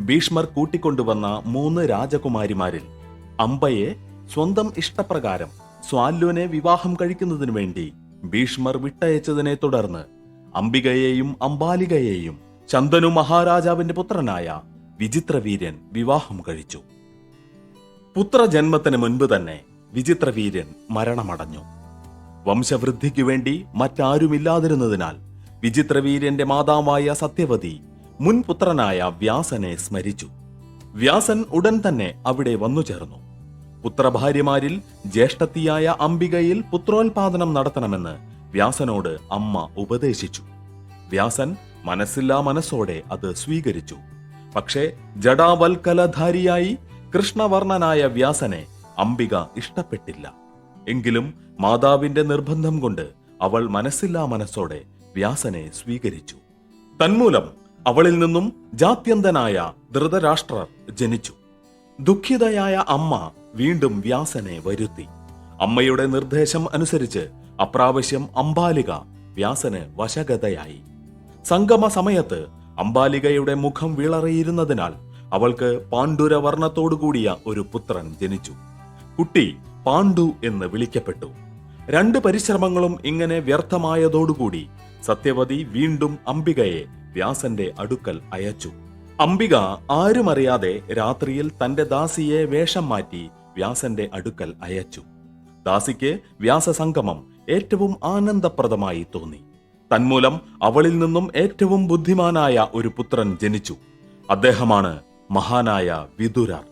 ഭീഷ്മർ കൂട്ടിക്കൊണ്ടുവന്ന 3 രാജകുമാരിമാരിൽ അംബയെ സ്വന്തം ഇഷ്ടപ്രകാരം സ്വാല്വനെ വിവാഹം കഴിക്കുന്നതിനു വേണ്ടി ഭീഷ്മർ വിട്ടയച്ചതിനെ തുടർന്ന് അംബികയെയും അംബാലികയെയും ശന്തനു മഹാരാജാവിന്റെ പുത്രനായ വിചിത്രവീര്യൻ വിവാഹം കഴിച്ചു. പുത്രജന്മത്തിന് മുൻപ് തന്നെ വിചിത്രവീര്യൻ മരണമടഞ്ഞു. വംശവൃദ്ധിക്കു വേണ്ടി മറ്റാരുമില്ലാതിരുന്നതിനാൽ വിചിത്രവീര്യന്റെ മാതാവായ സത്യവതി മുൻ പുത്രനായ വ്യാസനെ സ്മരിച്ചു. വ്യാസൻ ഉടൻ തന്നെ അവിടെ വന്നു ചേർന്നു. പുത്രഭാര്യമാരിൽ ജ്യേഷ്ഠത്തിയായ അംബികയിൽ പുത്രോത്പാദനം നടത്തണമെന്ന് വ്യാസനോട് അമ്മ ഉപദേശിച്ചു. വ്യാസൻ മനസ്സില്ലാ മനസ്സോടെ അത് സ്വീകരിച്ചു. പക്ഷേ ജടാവൽക്കലധാരിയായി കൃഷ്ണവർണ്ണനായ വ്യാസനെ അംബിക ഇഷ്ടപ്പെട്ടില്ല. എങ്കിലും മാതാവിന്റെ നിർബന്ധം കൊണ്ട് അവൾ മനസ്സില്ലാ മനസ്സോടെ വ്യാസനെ സ്വീകരിച്ചു. തന്മൂലം അവളിൽ നിന്നും ജാത്യന്തനായ ധൃതരാഷ്ട്രർ ജനിച്ചു. ദുഃഖിതയായ അമ്മ വീണ്ടും വ്യാസനെ വരുത്തി. അമ്മയുടെ നിർദ്ദേശം അനുസരിച്ച് അപ്രാവശ്യം അംബാലിക വ്യാസന് വശഗതയായി. സംഗമ സമയത്ത് അംബാലികയുടെ മുഖം വിളറിയിരുന്നതിനാൽ അവൾക്ക് പാണ്ഡുരവർണ്ണത്തോടുകൂടിയ ഒരു പുത്രൻ ജനിച്ചു. കുട്ടി പാണ്ഡു എന്ന് വിളിക്കപ്പെട്ടു. 2 പരിശ്രമങ്ങളും ഇങ്ങനെ വ്യർത്ഥമായതോടുകൂടി സത്യവതി വീണ്ടും അംബികയെ വ്യാസന്റെ അടുക്കൽ അയച്ചു. അംബിക ആരുമറിയാതെ രാത്രിയിൽ തന്റെ ദാസിയെ വേഷം മാറ്റി വ്യാസന്റെ അടുക്കൽ അയച്ചു. ദാസിക്ക് വ്യാസസംഗമം ഏറ്റവും ആനന്ദപ്രദമായി തോന്നി. തന്മൂലം അവളിൽ നിന്നും ഏറ്റവും ബുദ്ധിമാനായ ഒരു പുത്രൻ ജനിച്ചു. അദ്ദേഹമാണ് മഹാനായ വിദുരർ.